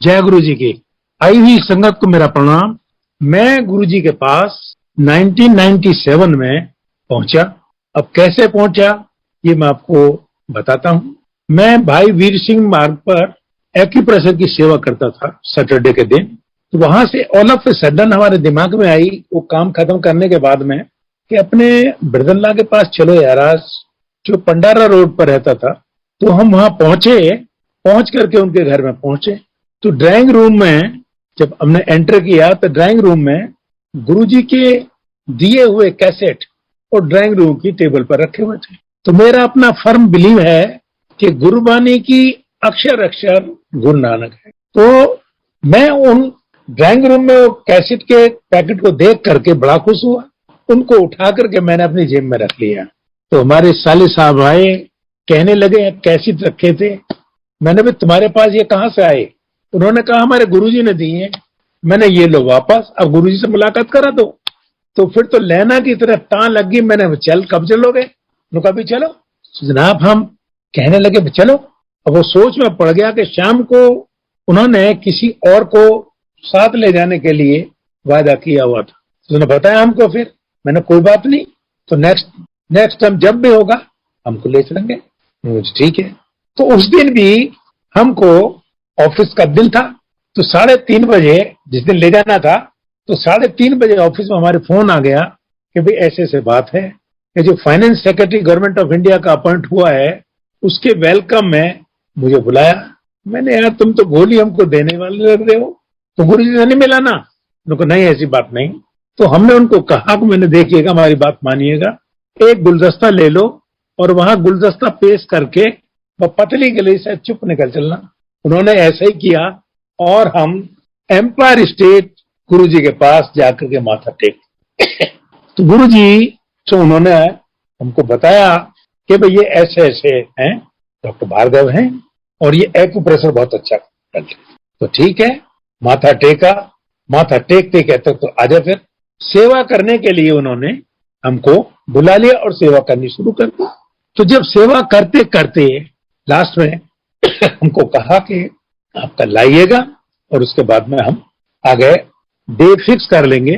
जय गुरु जी की। आई हुई संगत को मेरा प्रणाम। मैं गुरु जी के पास 1997 में पहुंचा। अब कैसे पहुंचा ये मैं आपको बताता हूं। मैं भाई वीर सिंह मार्ग पर एक्यूप्रेशर की सेवा करता था सैटरडे के दिन। तो वहां से ऑल ऑफ ए सडन हमारे दिमाग में आई वो काम खत्म करने के बाद में कि अपने ब्रदरला के पास चलो यार, आज जो पंडारा रोड पर रहता था। तो हम वहां पहुंचे। पहुंच करके उनके घर में पहुंचे तो ड्राइंग रूम में जब हमने एंटर किया तो ड्राइंग रूम में गुरुजी के दिए हुए कैसेट और ड्राइंग रूम की टेबल पर रखे हुए थे। तो मेरा अपना फर्म बिलीव है कि गुरुबानी की अक्षर अक्षर गुरु नानक है। तो मैं उन ड्राइंग रूम में वो कैसेट के पैकेट को देख करके बड़ा खुश हुआ। उनको उठा करके मैंने अपनी जेब में रख लिया। तो हमारे साले साहब आए, कहने लगे कैसेट रखे थे। मैंने भी तुम्हारे पास ये कहां से आए? उन्होंने कहा हमारे गुरुजी ने दिए। मैंने ये लो वापस, अब गुरुजी से मुलाकात करा दो। तो फिर तो लेना की तरह टां लग गई। मैंने चल कब चलोगे? उन्होंने कहा चलो। जनाब हम कहने लगे चलो। अब वो सोच में पड़ गया कि शाम को उन्होंने किसी और को साथ ले जाने के लिए वादा किया हुआ था। तो उन्होंने बताया हमको। फिर मैंने कोई बात नहीं, तो नेक्स्ट टाइम जब भी होगा हमको ले चलेंगे। ठीक है। तो उस दिन भी हमको ऑफिस का दिन था। तो 3:30 बजे जिस दिन ले जाना था, तो 3:30 बजे ऑफिस में हमारे फोन आ गया कि भाई ऐसे ऐसे बात है कि जो finance secretary government of India का अपॉइंट हुआ है उसके वेलकम में मुझे बुलाया। मैंने यार तुम तो गोली हमको देने वाले लग रहे हो, तो गुरु जी से नहीं मिला ना? उनको नहीं ऐसी बात नहीं। तो हमने उनको कहा कि मैंने देखिएगा, हमारी बात मानिएगा, एक गुलदस्ता ले लो और वहां गुलदस्ता पेश करके वह पतली गली से चुप निकल चलना। उन्होंने ऐसा ही किया और हम एम्पायर स्टेट गुरु जी के पास जाकर के माथा टेक। तो गुरु जी तो उन्होंने हमको बताया कि भाई ये ऐसे ऐसे हैं, डॉक्टर भार्गव हैं और ये एक्यूप्रेशर बहुत अच्छा करते हैं। तो ठीक है, माथा टेका। माथा टेकते कहते तो आजा। फिर सेवा करने के लिए उन्होंने हमको बुला लिया और सेवा करनी शुरू कर दी। तो जब सेवा करते करते लास्ट में हमको कहा कि आप कल लाइएगा और उसके बाद में हम आगे डे फिक्स कर लेंगे।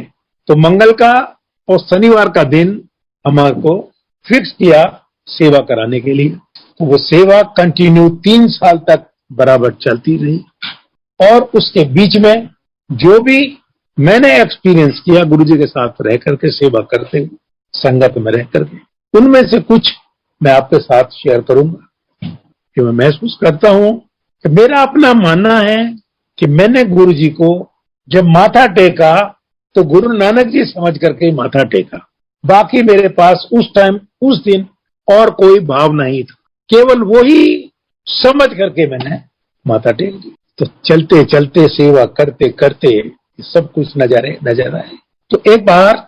तो मंगल का और शनिवार का दिन हमारे को फिक्स किया सेवा कराने के लिए। तो वो सेवा कंटिन्यू 3 साल तक बराबर चलती रही। और उसके बीच में जो भी मैंने एक्सपीरियंस किया गुरुजी के साथ रह करके सेवा करते हुए, संगत में रह करके, उनमें से कुछ मैं आपके साथ शेयर करूंगा कि मैं महसूस करता हूं कि मेरा अपना मानना है कि मैंने गुरुजी को जब माथा टेका तो गुरु नानक जी समझ करके माथा टेका। बाकी मेरे पास उस टाइम उस दिन और कोई भाव नहीं था, केवल वही समझ करके मैंने माथा टेक दी। तो चलते चलते सेवा करते करते सब कुछ नजर आए। तो एक बार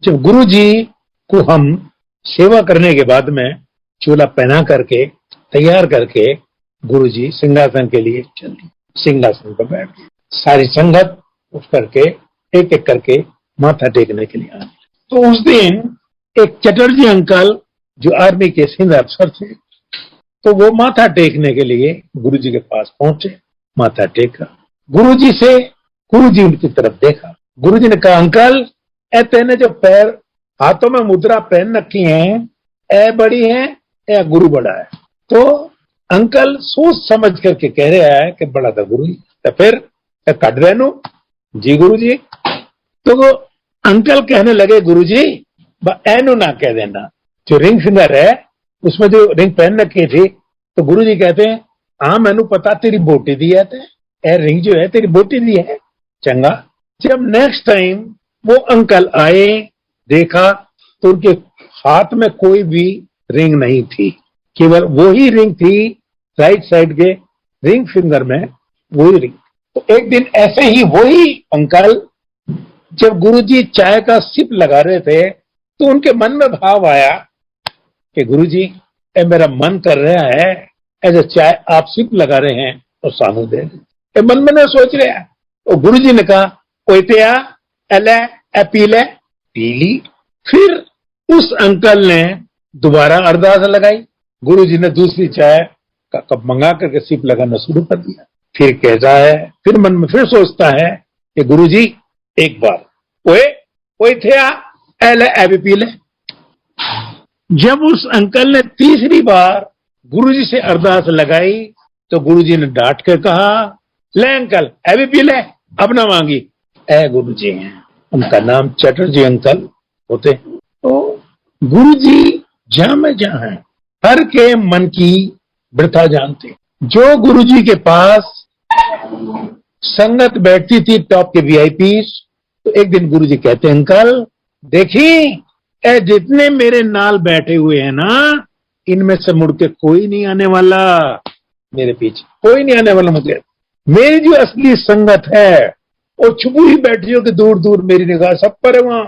जब गुरु जी को हम सेवा करने के बाद में चोला पहना करके तैयार करके गुरु जी सिंहासन के लिए चल दिए। सिंहासन पर बैठ गए। सारी संगत उठ करके एक एक करके माथा टेकने के लिए आए। तो उस दिन एक चटर्जी अंकल जो आर्मी के सीनियर अफसर थे, तो वो माथा टेकने के लिए गुरु जी के पास पहुंचे। माथा टेका। गुरु जी उनकी तरफ देखा। गुरु जी ने कहा अंकल तेने जो पैर हाथों में मुद्रा पहन रखी है ए बड़ी है या गुरु बड़ा है? तो अंकल सोच समझ करके कह रहा है कि बड़ा था गुरु जी। तो फिर कट रहनु जी गुरु जी। तो वो अंकल कहने लगे गुरु जी एनु ना कह देना, जो रिंग फिंगर है उसमें जो रिंग पहन रखी थी। तो गुरु जी कहते हैं हाँ मैनू पता तेरी बोटी दी है, ए रिंग जो है तेरी बोटी दी है। चंगा। जब नेक्स्ट टाइम वो अंकल आए, देखा तो उनके हाथ में कोई भी रिंग नहीं थी, केवल वही रिंग थी राइट साइड के रिंग फिंगर में, वही रिंग। तो एक दिन ऐसे ही वही अंकल जब गुरुजी चाय का सिप लगा रहे थे तो उनके मन में भाव आया कि गुरुजी मेरा मन कर रहा है ऐसे चाय आप सिप लगा रहे हैं और सामू दे रहे। मन में न सोच रहे हैं। तो गुरुजी ने कहा ओइतिया एले पीले पीली। फिर उस अंकल ने दोबारा अरदास लगाई। गुरुजी ने दूसरी चाय का कप मंगा करके सिप लगाना शुरू कर दिया। फिर कहता है, फिर मन में फिर सोचता है कि गुरुजी एक बार ओए ओए थे ए ले ए भी पी ले। जब उस अंकल ने तीसरी बार गुरुजी से अरदास लगाई तो गुरुजी ने डांट कर कहा, ले अंकल ए भी पी ले, अब ना मांगी। ए गुरुजी हैं, उनका नाम चटर्जी अंकल होते। तो गुरुजी जहां में जहां है, हर के मन की वृथा जानते। जो गुरुजी के पास संगत बैठती थी टॉप के वीआईपी, तो एक दिन गुरुजी कहते, अंकल देखी ए जितने मेरे नाल बैठे हुए हैं ना, इनमें से मुड़ के कोई नहीं आने वाला, मेरे पीछे कोई नहीं आने वाला। मुझे मेरी जो असली संगत है वो छुपी ही बैठी हो कि दूर दूर मेरी निगाह सब पर है, वहां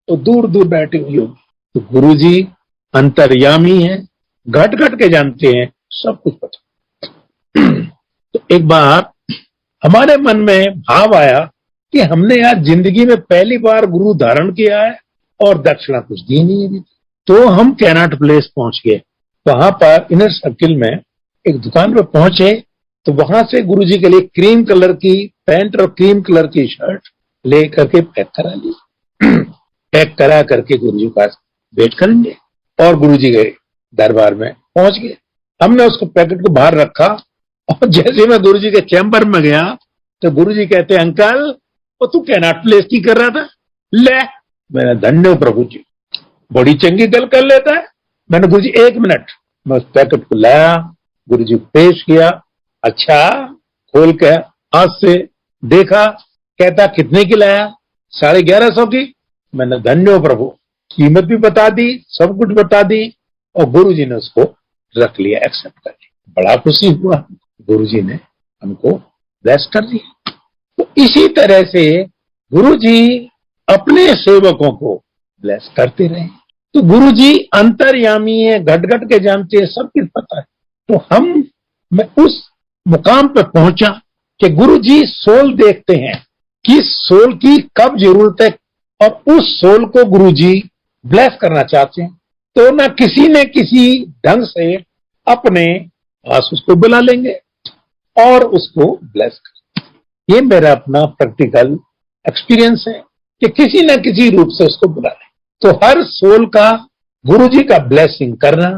तो दूर दूर बैठी हुई होगी। तो गुरुजी अंतर्यामी है, घट घट के जानते हैं, सब कुछ पता। तो एक बार हमारे मन में भाव आया कि हमने यार जिंदगी में पहली बार गुरु धारण किया है और दक्षिणा कुछ दी नहीं है। तो हम कैनाट प्लेस पहुंच गए। वहां पर इनर सर्किल में एक दुकान पर पहुंचे तो वहां से गुरुजी के लिए क्रीम कलर की पैंट और क्रीम कलर की शर्ट ले करके पैक करा ली। पैक करा करके गुरुजी के पास वेट करेंगे और गुरुजी के दरबार में पहुंच गए। हमने उसको पैकेट को बाहर रखा और जैसे मैं गुरुजी के चैम्बर में गया तो गुरुजी कहते, अंकल वो तू कैनाट प्लेस की कर रहा था? ले, मैंने धन्य हो प्रभु जी, बड़ी चंगी गल कर लेता है। मैंने गुरुजी एक मिनट, मैं उस पैकेट को लाया, गुरुजी को पेश किया। अच्छा, खोल के हाथ से देखा, कहता कितने की लाया? 1150 की। मैंने धन्य हो प्रभु, कीमत भी बता दी, सब कुछ बता दी और गुरुजी ने उसको रख लिया, एक्सेप्ट कर लिया। बड़ा खुशी हुआ, गुरुजी ने हमको ब्लेस कर दिया। तो इसी तरह से गुरुजी अपने सेवकों को ब्लेस करते रहे। तो गुरुजी अंतर्यामी है, घट घट के जानते हैं, सब कुछ पता है। तो मैं उस मुकाम पर पहुंचा कि गुरुजी सोल देखते हैं कि सोल की कब जरूरत है और उस सोल को गुरुजी ब्लेस करना चाहते हैं। तो ना किसी न किसी ढंग से अपने पास उसको बुला लेंगे और उसको ब्लेस करेंगे। ये मेरा अपना प्रैक्टिकल एक्सपीरियंस है कि किसी न किसी रूप से उसको बुला लें। तो हर सोल का गुरुजी का ब्लेसिंग करना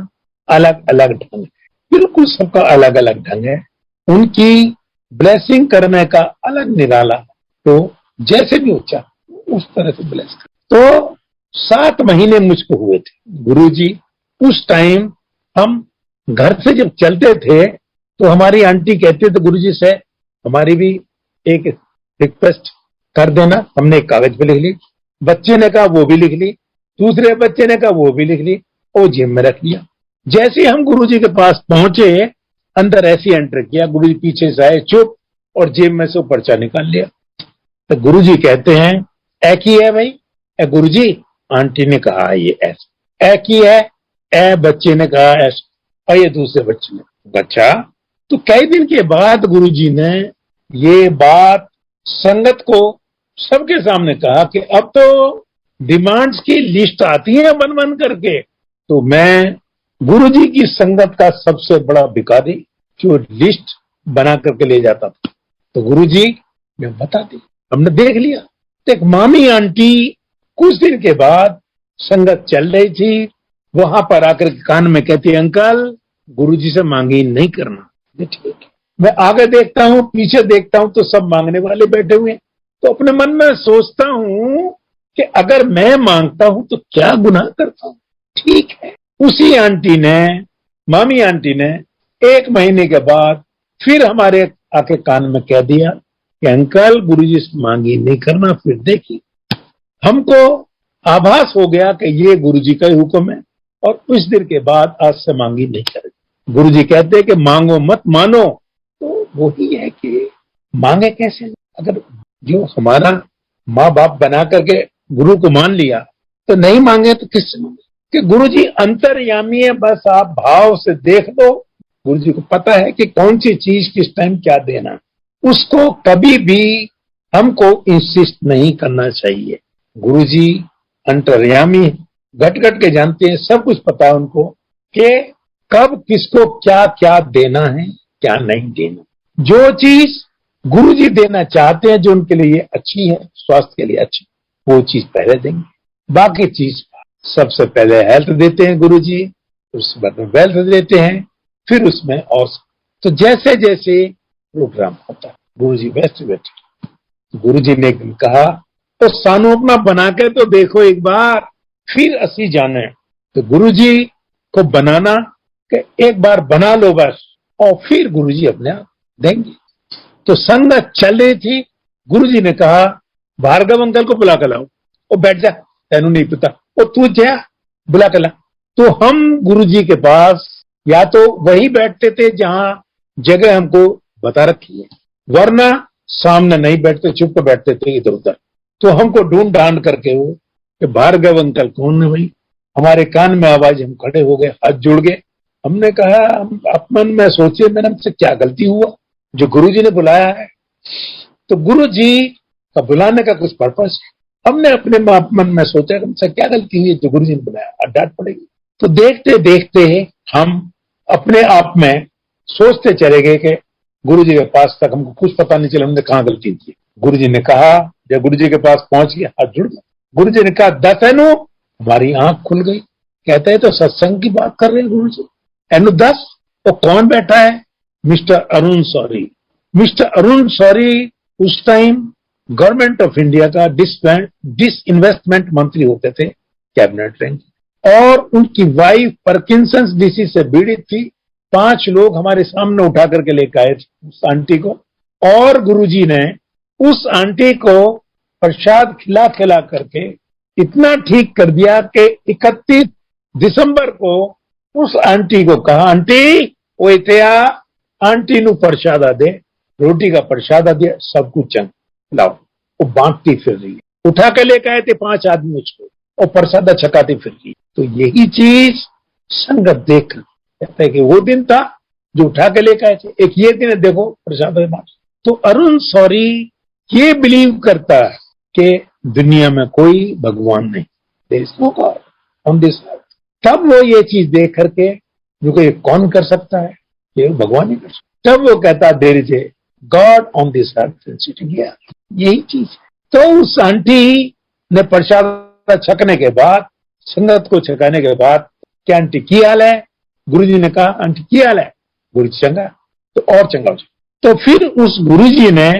अलग अलग ढंग है, बिल्कुल सबका अलग अलग ढंग है, उनकी ब्लेसिंग करने का अलग निराला। तो जैसे भी उच्चा उस तरह से ब्लेस कर। तो 7 महीने मुझको हुए थे गुरुजी। उस टाइम हम घर से जब चलते थे तो हमारी आंटी कहते थे, गुरुजी से हमारी भी एक रिक्वेस्ट कर देना। हमने एक कागज पे लिख ली, बच्चे ने कहा वो भी लिख ली, दूसरे बच्चे ने कहा वो भी लिख ली, वो जेब में रख लिया। जैसे हम गुरुजी के पास पहुंचे, अंदर ऐसी एंटर किया, गुरुजी पीछे से आए चुप और जेब में से वो पर्चा निकाल लिया। तो गुरुजी कहते हैं, ए की है भाई? ए गुरुजी? आंटी ने कहा ये ऐसा। ए की है? ए बच्चे ने कहा ऐसा। और ये दूसरे बच्चे ने। अच्छा, तो कई दिन के बाद गुरुजी ने ये बात संगत को सबके सामने कहा कि अब तो डिमांड्स की लिस्ट आती है बन बन करके। तो मैं गुरुजी की संगत का सबसे बड़ा भिखारी जो लिस्ट बना करके ले जाता था। तो गुरुजी ने बता दी, हमने देख लिया। तो एक मामी आंटी कुछ दिन के बाद संगत चल रही थी, वहां पर आकर कान में कहती, अंकल गुरुजी से मांगी नहीं करना। ठीक है। मैं आगे देखता हूं, पीछे देखता हूं तो सब मांगने वाले बैठे हुए हैं। तो अपने मन में सोचता हूं कि अगर मैं मांगता हूं तो क्या गुनाह करता हूं। ठीक है। उसी आंटी ने, मामी आंटी ने 1 महीने के बाद फिर हमारे आके कान में कह दिया कि अंकल गुरुजी से मांगी नहीं करना। फिर देखिए, हमको आभास हो गया कि ये गुरुजी का ही हुक्म है और कुछ देर के बाद आज से मांगी नहीं करेगी। गुरुजी कहते हैं कि मांगो मत मानो। तो वही है कि मांगे कैसे? अगर जो हमारा माँ बाप बना करके गुरु को मान लिया तो नहीं मांगे तो किससे मांगे? कि गुरुजी अंतर्यामी है, बस आप भाव से देख लो। गुरुजी को पता है कि कौन सी चीज किस टाइम क्या देना। उसको कभी भी हमको इंसिस्ट नहीं करना चाहिए। गुरुजी अंतर्यामी, घट घट के जानते हैं, सब कुछ पता है उनको कि कब किसको क्या क्या देना है, क्या नहीं देना। जो चीज गुरुजी देना चाहते हैं, जो उनके लिए अच्छी है, स्वास्थ्य के लिए अच्छी, वो चीज पहले देंगे। बाकी चीज सबसे पहले हेल्थ देते हैं गुरुजी, उसके बाद में वेल्थ देते हैं, फिर उसमें और तो जैसे जैसे प्रोग्राम होता है गुरुजी बैठे गुरुजी ने कहा तो सानू अपना बना के तो देखो एक बार, फिर असी जाने। तो गुरुजी को बनाना कि एक बार बना लो बस, और फिर गुरुजी अपने आप देंगे। तो संगत चल रही थी, गुरुजी ने कहा भार्गव अंकल को बुला कर लाओ, वो बैठ जा, तेनू नहीं पता, वो तू जा बुला कर ला। तो हम गुरुजी के पास या तो वही बैठते थे जहां जगह हमको बता रखी है, वरना सामने नहीं बैठते, चुप बैठते थे इधर उधर। तो हमको ढूंढ ढांड करके वो कि भार्गव अंकल कौन है भाई, हमारे कान में आवाज, हम खड़े हो गए, हाथ जुड़ गए। हमने कहा, हम अपमन में सोचे मैंने हमसे क्या गलती हुआ जो गुरुजी ने बुलाया है। तो गुरुजी का बुलाने का कुछ पर्पस है, हमने अपने मन में सोचा कि हमसे क्या गलती हुई जो गुरुजी ने बुलाया, डांट पड़ेगी। तो देखते देखते हम अपने आप में सोचते चले गए कि गुरुजी के पास तक हमको कुछ पता नहीं चला हमने कहाँ गलती की। गुरुजी ने कहा, जब गुरुजी के पास पहुंच गया, हाथ जुड़ गया। गुरुजी ने कहा 10 एनु, हमारी आंख खुल गई। कहते हैं तो सत्संग की बात कर रहे हैं गुरुजी, एनु 10। तो कौन बैठा है? मिस्टर अरुण शौरी। मिस्टर अरुण शौरी उस टाइम गवर्नमेंट ऑफ इंडिया का डिसइन्वेस्टमेंट मंत्री होते थे, कैबिनेट रैंक, और उनकी वाइफ पार्किंसंस डिसीज से पीड़ित थी। 5 लोग हमारे सामने उठा करके लेकर आए थे उस आंटी को, और गुरुजी ने उस आंटी को प्रसाद खिला खिला करके इतना ठीक कर दिया कि 31 दिसंबर को उस आंटी को कहा, आंटी वो इतिया आंटी नु प्रसाद दे, रोटी का प्रसाद दिया, सब कुछ चंग लाओ। वो बांटती फिर रही है, उठा के लेकर आए थे 5 आदमी उसको, और प्रसाद छकाती फिर रही। तो यही चीज संगत देख कहते हैं कि वो दिन था जो उठा के लेकर आए थे, एक ये दिन है, देखो प्रसाद बांट। तो अरुण शौरी ये बिलीव करता है कि दुनिया में कोई भगवान नहीं, there is no god on this earth. तब वो ये चीज देख करके जो कि कौन कर सकता है, ये भगवान ही कर सकता। तब वो कहता there is a god on this earth, गया यही चीज। तो उस आंटी ने प्रसाद छकने के बाद, संगत को छकाने के बाद, क्या आंटी की हाल है? गुरुजी ने कहा, आंटी की हाल है? गुरुजी चंगा, तो और चंगा हो जाए। तो फिर उस गुरुजी ने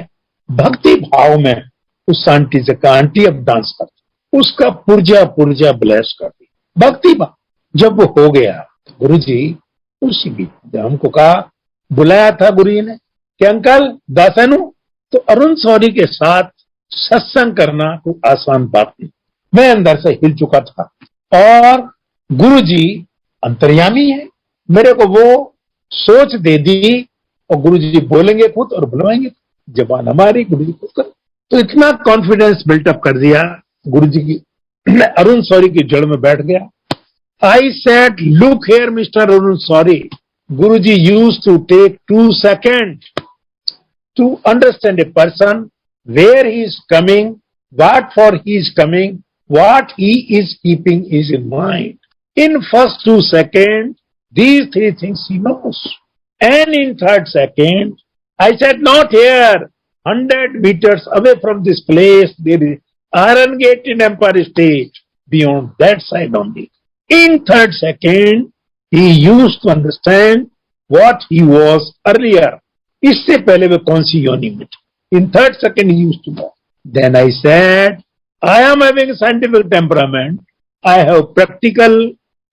भक्ति भाव में उस आंटी से कहा, आंटी अब डांस कर। उसका पुर्जा पुर्जा ब्लेस कर दी, भक्ति भाव। जब वो हो गया तो गुरुजी उसी भी हमको कहा, बुलाया था गुरुजी ने कि अंकल दासनु, तो अरुण शौरी के साथ सत्संग करना कोई आसान बात नहीं। मैं अंदर से हिल चुका था, और गुरुजी अंतर्यामी है, मेरे को वो सोच दे दी, और गुरुजी बोलेंगे खुद और बुलवाएंगे, जबान हमारी, गुरुजी खुद कर। तो इतना कॉन्फिडेंस बिल्टअप कर दिया गुरुजी की, मैं अरुण शौरी की जड़ में बैठ गया। I said, look here mister Arun Shourie, Guruji used to take 2 seconds to understand a person, where he is coming, what for he is coming, what he is keeping is in mind. In first 2 seconds, these 3 things he knows. And in third second, I said, not here, 100 meters away from this place, there is Iron Gate in Empire State, beyond that side only. In third second, he used to understand what he was earlier. इससे पहले वे कौन सी योनि में थे। In third second he used to know. Then I said, I am having scientific temperament. I have practical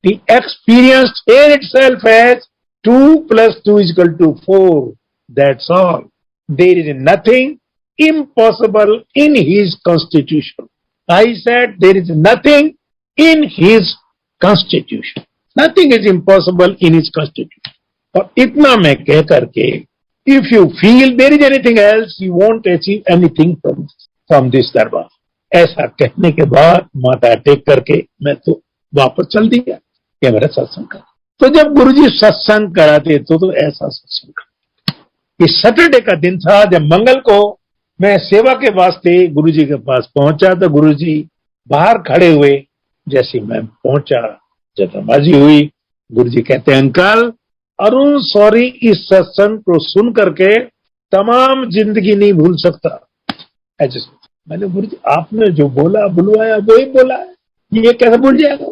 the experienced here itself as 2 + 2 = 4. That's all. There is nothing impossible in his constitution. I said there is nothing in his constitution. Nothing is impossible in his constitution. और इतना मैं कह करके, if you feel there is anything else, you won't achieve anything from this दरबार। ऐसा कहने के बाद माथा टेक करके मैं तो वापस चल दिया कि मेरा सत्संग कर। तो जब गुरुजी सत्संग कराते तो ऐसा सत्संग कर। ये सैटरडे का दिन था, जब मंगल को मैं सेवा के वास्ते गुरुजी के पास पहुंचा, तो गुरुजी बाहर खड़े हुए। जैसे मैं पहुंचा, जगरबाजी हुई, गुरुजी कहते हैं, अंकल अरुण शौरी इस सत्संग को सुन करके तमाम जिंदगी नहीं भूल सकता। ऐसे मैंने गुरुजी आपने जो बोला बुलवाया वही बोला है, ये कैसे भूल जाएगा।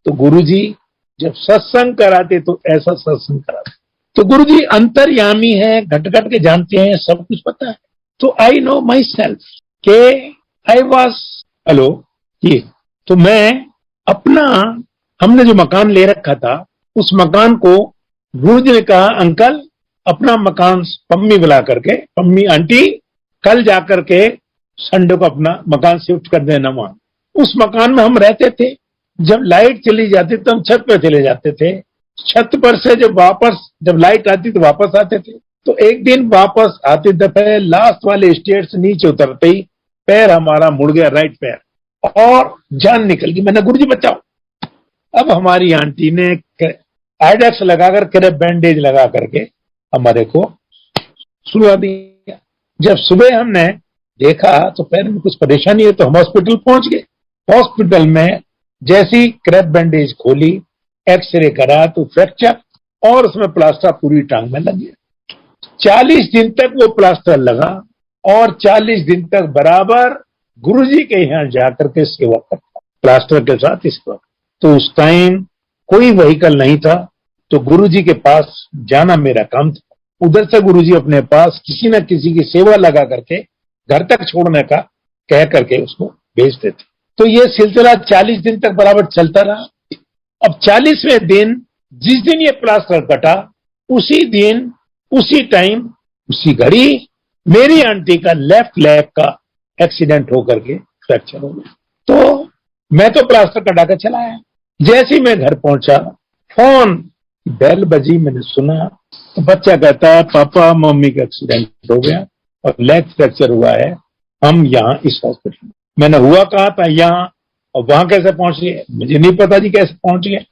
तो गुरुजी जब सत्संग कराते तो ऐसा सत्संग कराते। तो गुरुजी अंतर्यामी है, घट घट के जानते हैं, सब कुछ पता है। तो आई नो माई सेल्फ के आई वॉज हेलो ये। तो मैं अपना हमने जो मकान ले रखा था उस मकान को गुरुजी ने कहा अंकल अपना मकान पम्मी बुला करके, पम्मी आंटी कल जाकर के संडे को अपना मकान शिफ्ट कर देना वहां। उस मकान में हम रहते थे। जब लाइट चली जाती तो हम छत पर चले जाते थे। छत पर से जब लाइट आती तो वापस आते थे। तो एक दिन वापस आते दफे लास्ट वाले स्टेयर से नीचे उतरते ही पैर हमारा मुड़ गया, राइट पैर, और जान निकल गई। मैंने गुरुजी बचाओ। अब हमारी आंटी ने आइडेक्स लगाकर क्रेप बैंडेज लगा करके हमारे को सुला दिया। जब सुबह हमने देखा तो पैर में कुछ परेशानी है तो हम हॉस्पिटल पहुंच गए। हॉस्पिटल में जैसी क्रेप बैंडेज खोली, एक्सरे करा तो फ्रैक्चर और उसमें प्लास्टर पूरी टांग में लग गया। 40 दिन तक वो प्लास्टर लगा और 40 दिन तक बराबर गुरुजी के यहाँ जाकर के सेवा करता प्लास्टर के साथ इस वक्त। तो उस टाइम कोई व्हीकल नहीं था तो गुरुजी के पास जाना मेरा काम था। उधर से गुरुजी अपने पास किसी न किसी की सेवा लगा करके घर तक छोड़ने का कह करके उसको भेजते थे। तो ये सिलसिला 40 दिन तक बराबर चलता रहा। अब 40वें दिन जिस दिन ये प्लास्टर कटा उसी दिन उसी टाइम उसी घड़ी मेरी आंटी का लेफ्ट लेग का एक्सीडेंट होकर के फ्रैक्चर हो गया। तो मैं तो प्लास्टर कटा कर चला आया। जैसे ही मैं घर पहुंचा फोन बेल बजी, मैंने सुना तो बच्चा कहता है पापा मम्मी का एक्सीडेंट हो गया और लेग फ्रैक्चर हुआ है, हम यहाँ इस हॉस्पिटल में। मैंने हुआ कहा था यहाँ, और वहां कैसे पहुंच गए मुझे नहीं पता जी कैसे पहुंच गए।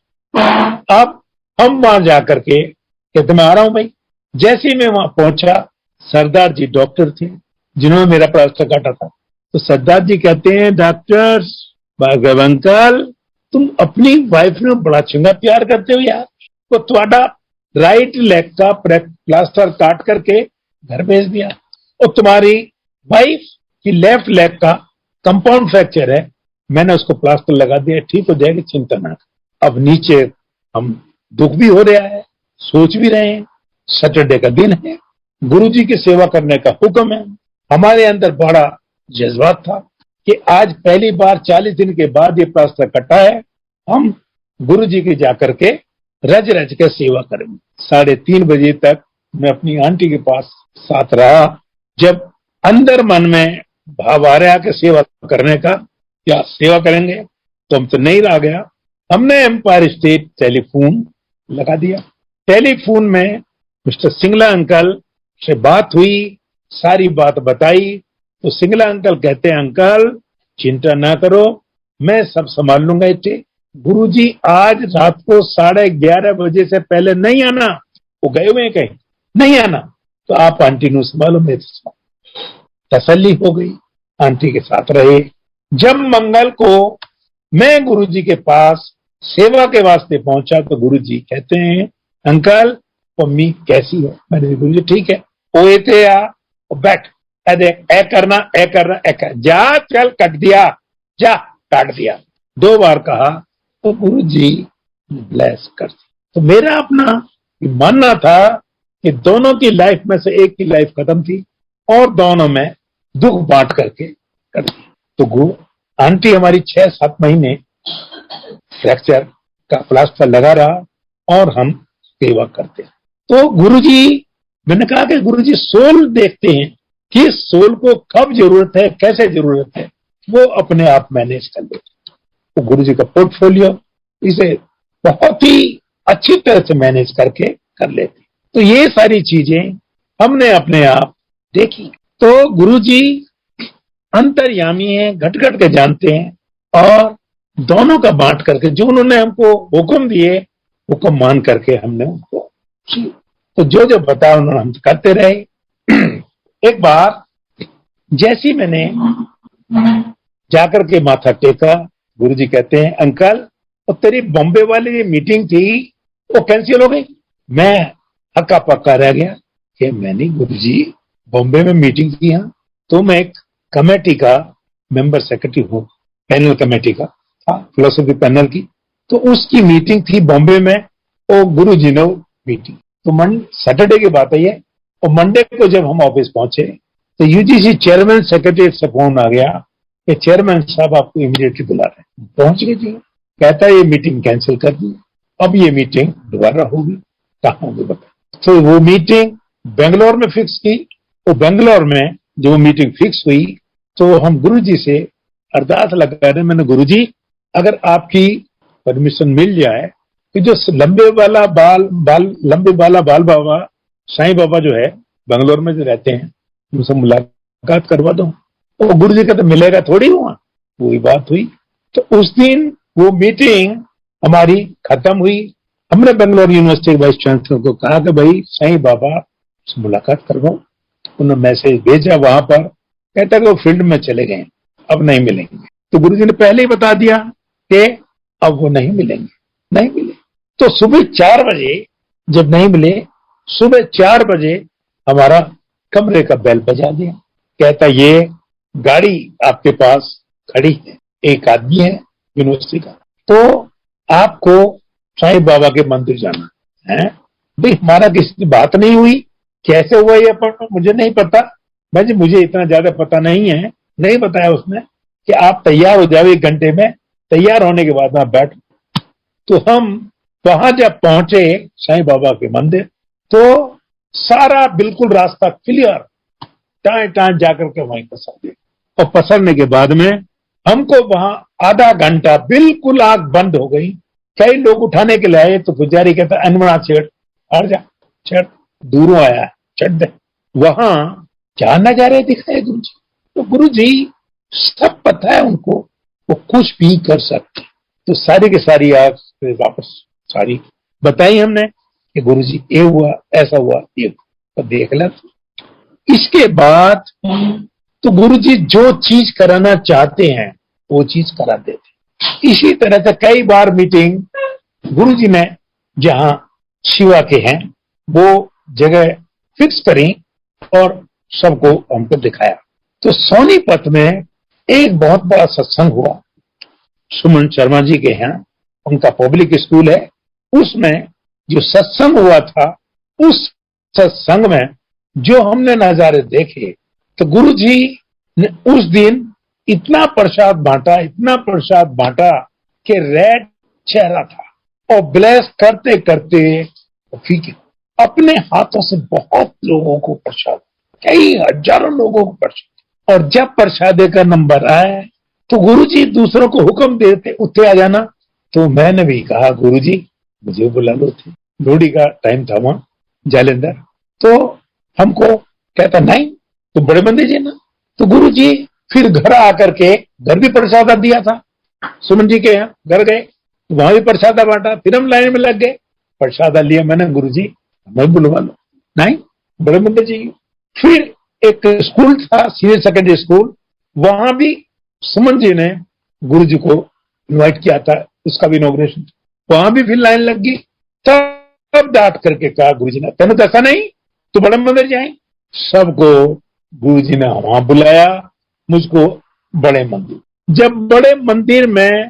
अब हम वहां जाकर के कहते मैं आ रहा हूं भाई। जैसे ही मैं वहां पहुंचा सरदार जी डॉक्टर थे जिन्होंने मेरा प्लास्टर काटा था। तो सरदार जी कहते हैं डॉक्टर भार्गव अंकल तुम अपनी वाइफ ने बड़ा चंगा प्यार करते हो यार, तो तुम्हारा राइट लेग का प्लास्टर काट करके घर भेज दिया और तुम्हारी वाइफ की लेफ्ट लेग का कंपाउंड फ्रैक्चर है, मैंने उसको प्लास्टर लगा दिया, ठीक हो जाएगी, चिंता ना। अब नीचे हम दुख भी हो रहा है, सोच भी रहे हैं सैटरडे का दिन है, गुरुजी की सेवा करने का हुक्म है। हमारे अंदर बड़ा जज्बात था कि आज पहली बार 40 दिन के बाद ये प्लास्टर कटा है, हम गुरुजी के जाकर के रज रज के सेवा करेंगे। 3:30 बजे तक मैं अपनी आंटी के पास साथ रहा। जब अंदर मन में भाव आ रहा कि सेवा करने का, क्या सेवा करेंगे, तो हम तो नहीं रह गया। हमने एम्पायर स्टेट टेलीफोन लगा दिया। टेलीफोन में मिस्टर सिंगला अंकल से बात हुई, सारी बात बताई। तो सिंगला अंकल कहते हैं अंकल चिंता ना करो, मैं सब संभाल लूंगा। इतने गुरुजी आज रात को 11:30 बजे से पहले नहीं आना, वो गए हुए कहीं, नहीं आना, तो आप आंटी को संभालो। मेरे तसल्ली हो गई, आंटी के साथ रहे। जब मंगल को मैं गुरुजी के पास सेवा के वास्ते पहुंचा तो गुरुजी कहते हैं अंकल मम्मी कैसी है। मैंने गुरुजी ठीक है, ओए थे आ बैठ, ए करना ए करना ए कर, जा चल कट दिया, जा काट दिया, 2 बार कहा तो गुरुजी ब्लेस कर दी। तो मेरा अपना मानना था कि दोनों की लाइफ में से एक की लाइफ खत्म थी और दोनों में दुख बांट करके कर दी। तो आंटी हमारी 6-7 महीने फ्रैक्चर का प्लास्टर लगा रहा और हम सेवा करते। तो गुरुजी, मैंने कहा कि गुरुजी सोल देखते हैं कि सोल को कब जरूरत है, कैसे जरूरत है, वो अपने आप मैनेज कर लेते। तो गुरुजी का पोर्टफोलियो इसे बहुत ही अच्छी तरह से मैनेज करके कर लेते। तो ये सारी चीजें हमने अपने आप देखी। तो गुरुजी अंतर्यामी है, घट घट के जानते हैं और दोनों का बांट करके जो उन्होंने हमको हुक्म दिए, हुक्म मान करके हमने उनको तो जो बताया उन्होंने हम करते रहे। एक बार जैसी मैंने जाकर के माथा टेका, गुरुजी कहते हैं अंकल और तेरी बॉम्बे वाली मीटिंग थी वो कैंसिल हो गई। मैं हक्का पक्का रह गया कि मैं नहीं गुरुजी, बॉम्बे में मीटिंग थी यहाँ, तो मैं एक कमेटी का मेंबर सेक्रेटरी हूँ, पैनल कमेटी का था, फिलोसफी पैनल की। तो उसकी मीटिंग थी बॉम्बे में, और गुरु जी ने मीटिंग, तो सैटरडे की बात है ये। और मंडे को जब हम ऑफिस पहुंचे तो यूजीसी चेयरमैन सेक्रेटरी से फोन आ गया कि चेयरमैन साहब आपको इमीडिएटली बुला रहे हैं। पहुंच गए जी, कहता है ये मीटिंग कैंसिल कर दी, अब ये मीटिंग दोबारा होगी, कहाँ होगी बता। तो वो मीटिंग बेंगलोर में फिक्स की, और बेंगलोर में जो मीटिंग फिक्स हुई तो हम गुरु जी से अरदास लगा रहे, मैंने गुरु जी अगर आपकी परमिशन मिल जाए कि जो लंबे बाला बाल बाबा साईं बाबा जो है बेंगलोर में जो रहते हैं उनसे मुलाकात करवा दो। तो गुरु जी का तो मिलेगा थोड़ी, हुआ वही बात हुई। तो उस दिन वो मीटिंग हमारी खत्म हुई। हमने बेंगलोर यूनिवर्सिटी के वाइस चांसलर को कहा कि भाई साईं बाबा से मुलाकात करवाओ। उन्होंने मैसेज भेजा वहां पर, कहता कि वो फील्ड में चले गए, अब नहीं मिलेंगे। तो गुरु जी ने पहले ही बता दिया कि अब वो नहीं मिलेंगे, नहीं मिले। तो सुबह 4 बजे जब नहीं मिले, सुबह 4 बजे हमारा कमरे का बेल बजा दिया, कहता ये गाड़ी आपके पास खड़ी है, एक आदमी है यूनिवर्सिटी का, तो आपको साईं बाबा के मंदिर जाना है। भाई हमारा किसी से बात नहीं हुई, कैसे हुआ ये अपन मुझे नहीं पता। भाई जी मुझे इतना ज्यादा पता नहीं है, नहीं बताया उसने कि आप तैयार हो जाओ 1 घंटे में, तैयार होने के बाद आप बैठ। तो हम वहां जब पहुंचे साईं बाबा के मंदिर, तो सारा बिल्कुल रास्ता क्लियर, टाए टाए जाकर के वहीं पसर गए। और पसरने के बाद में हमको वहां आधा घंटा बिल्कुल आंख बंद हो गई। कई लोग उठाने के लिए आए तो पुजारी कहता अनमना छेड़, हट जा, चढ़, दूरों आया चढ़ दे। वहां क्या नजारे दिखाए गुरु जी। तो गुरु जी सब पता है उनको, वो कुछ भी कर सकते। तो सारी की सारी आग वापस सारी बताई हमने कि गुरु जी ये हुआ, ऐसा हुआ, ये तो देख ला। इसके बाद तो गुरु जी जो चीज कराना चाहते हैं वो चीज करा देते। इसी तरह से कई बार मीटिंग गुरु जी ने जहां शिवा के हैं वो जगह फिक्स करी और सबको हमको दिखाया। तो सोनीपत में एक बहुत बड़ा सत्संग हुआ, सुमन शर्मा जी के हैं, उनका पब्लिक स्कूल है। उसमें जो सत्संग हुआ था, उस सत्संग में जो हमने नजारे देखे, तो गुरु जी ने उस दिन इतना प्रसाद बांटा, इतना प्रसाद बांटा कि रेड चेहरा था और ब्लेस करते करते फीके अपने हाथों से बहुत लोगों को प्रसाद, कई हजारों लोगों को प्रसाद। और जब प्रसादे का नंबर आए तो गुरु जी दूसरों को हुक्म देते उठे आ जाना। तो मैंने भी कहा गुरु जी मुझे बुला लो, थे लोहड़ी का टाइम था वहां जालंधर। तो हमको कहता नहीं तो बड़े बंदे जी ना। तो गुरु जी फिर घर आकर के, घर भी प्रसादा दिया था, सुमन जी के यहाँ घर गए, तो वहां भी प्रसादा बांटा। फिर हम लाइन में लग गए, प्रसादा लिया मैंने, गुरु जी हमें बुलवा लो, नहीं बड़े बंदे जी। फिर एक स्कूल था सीनियर सेकेंडरी स्कूल, वहां भी सुमन जी ने गुरु जी को इन्वाइट किया था, उसका भी इनॉग्रेशन, वहां भी फिर लाइन लग गई। तब डांट करके कहा गुरु जी ने तेन दसा नहीं तो बड़े मंदिर जाए। सबको गुरु जी ने वहां बुलाया, मुझको बड़े मंदिर। जब बड़े मंदिर में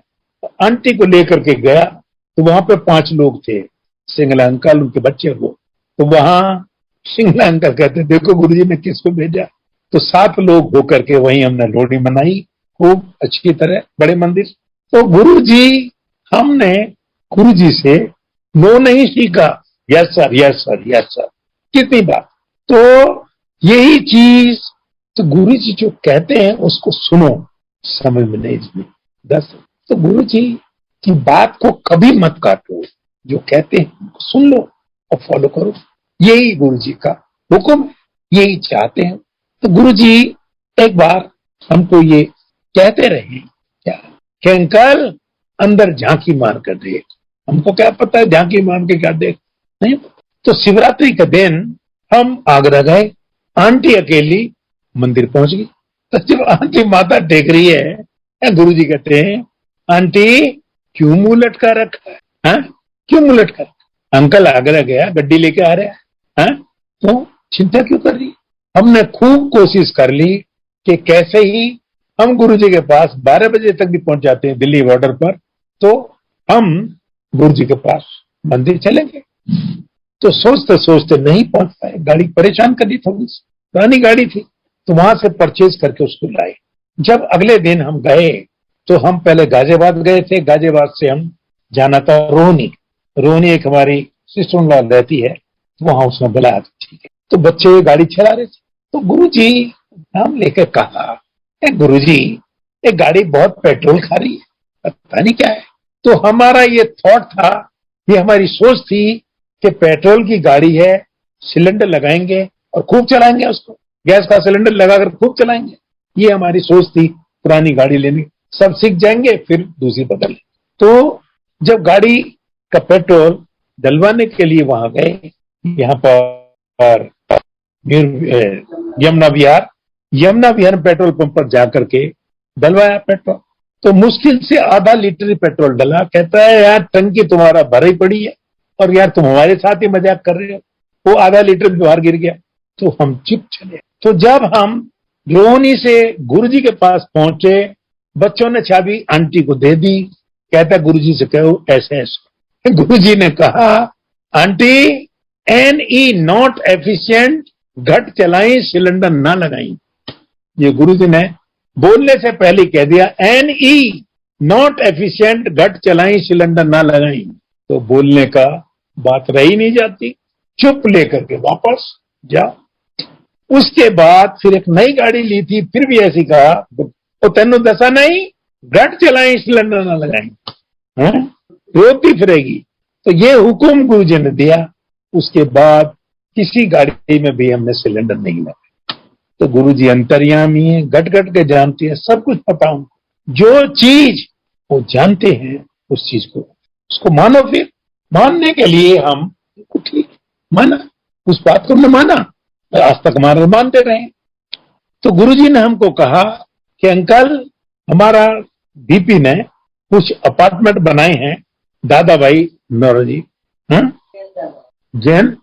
आंटी को लेकर के गया तो वहां पे 5 लोग थे, सिंगला अंकल उनके बच्चे लोग। तो वहां सिंगला अंकल कहते देखो गुरु जी ने किसको भेजा। तो 7 लोग होकर के वहीं हमने लोहड़ी मनाई खूब अच्छी तरह बड़े मंदिर। तो गुरु जी, हमने गुरु जी से नो नहीं सीखा, yes sir yes sir yes sir कितनी बार। तो यही चीज, तो गुरु जी जो कहते हैं उसको सुनो, समझ में नहीं इसमें दस। तो गुरु जी की बात को कभी मत काटो, जो कहते हैं सुन लो और फॉलो करो, यही गुरु जी का हुक्म है, यही चाहते हैं। तो गुरु जी एक बार हमको ये कहते रहे क्या कि अंकल अंदर झांकी मार कर देख। हमको क्या पता है झांकी मार के क्या देख, नहीं। तो शिवरात्रि के दिन हम आगरा गए, आंटी अकेली मंदिर पहुंच गई। तो जब आंटी माथा टेक रही है, गुरु जी कहते हैं आंटी क्यों मुंह लटका रखा है, हा? क्यों मुंह लटका रखा? अंकल आगरा गया, गड्डी लेके आ रहा है, हा? तो चिंता क्यों कर रही है? हमने खूब कोशिश कर ली कि कैसे ही हम गुरुजी के पास 12 बजे तक भी पहुंच जाते हैं दिल्ली बॉर्डर पर, तो हम गुरुजी के पास मंदिर चलेंगे। तो सोचते सोचते नहीं पहुंच पाए, गाड़ी परेशान कर दी, थोड़ी सी पुरानी गाड़ी थी, तो वहां से परचेज करके उसको लाए। जब अगले दिन हम गए तो हम पहले गाजियाबाद गए थे, गाजियाबाद से हम जाना था रोहनी। रोहनी एक हमारी सिस्टर इन लॉ रहती है, वहां उसने बुलाया, ठीक है। तो बच्चे गाड़ी चला रहे थे, तो गुरुजी नाम लेकर कहा, गुरुजी ये गाड़ी बहुत पेट्रोल खा रही है, पता नहीं क्या है। तो हमारा ये थॉट था, ये हमारी सोच थी कि पेट्रोल की गाड़ी है, सिलेंडर लगाएंगे और खूब चलाएंगे उसको, गैस का सिलेंडर लगाकर खूब चलाएंगे। ये हमारी सोच थी पुरानी गाड़ी लेने, सब सीख जाएंगे फिर दूसरी बदल। तो जब गाड़ी का पेट्रोल डलवाने के लिए वहां गए, यहाँ पर यमुना विहार पेट्रोल पंप पर जाकर के डलवाया पेट्रोल, तो मुश्किल से आधा लीटर पेट्रोल डला। कहता है यार टंकी तुम्हारा भरी पड़ी है और यार तुम हमारे साथ ही मजाक कर रहे हो, वो आधा लीटर बाहर गिर गया। तो हम चुप चले। तो जब हम रोहनी से गुरुजी के पास पहुंचे, बच्चों ने चाबी आंटी को दे दी, कहता गुरुजी से कहो ऐसे ऐसे। गुरुजी ने कहा आंटी NE नॉट एफिशिएंट, घट चलाई सिलेंडर ना लगाई। ये गुरुजी ने बोलने से पहले कह दिया NE नॉट एफिशिएंट, घट चलाई सिलेंडर ना लगाई। तो बोलने का बात रही नहीं जाती, चुप लेकर के वापस जाओ। उसके बाद फिर एक नई गाड़ी ली थी, फिर भी ऐसी कहा, तो तेनों दसा नहीं, घट चलाई सिलेंडर ना लगाई, रोती फिरेगी। तो ये हुक्म गुरुजी ने दिया। उसके बाद किसी गाड़ी में भी हमने सिलेंडर नहीं लगाया। तो गुरुजी अंतर्यामी है, घट घट के जानते हैं, सब कुछ पता उनको। जो चीज वो जानते हैं उस चीज को उसको मानो। फिर मानने के लिए हम ठीक माना, उस बात को हमने माना, आज तक हमारे मानते रहे। तो गुरुजी ने हमको कहा कि अंकल हमारा डीपी ने कुछ अपार्टमेंट बनाए हैं दादा भाई नौरोजी, जैन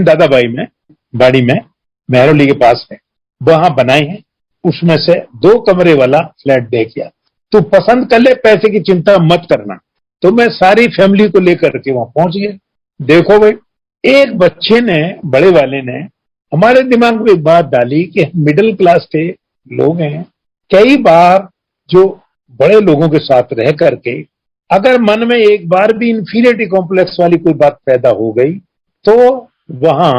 दादा भाई में बाड़ी में मेहरौली के पास है, वहां बनाए हैं। उसमें से 2 कमरे वाला फ्लैट देख लिया, तू पसंद कर ले, पैसे की चिंता मत करना। तो मैं सारी फैमिली को लेकर के वहां पहुंच गया। देखो भाई, एक बच्चे ने, बड़े वाले ने हमारे दिमाग में एक बात डाली कि मिडिल क्लास के लोग हैं, कई बार जो बड़े लोगों के साथ रह करके अगर मन में एक बार भी इंफीरियरिटी कॉम्प्लेक्स वाली कोई बात पैदा हो गई तो वहां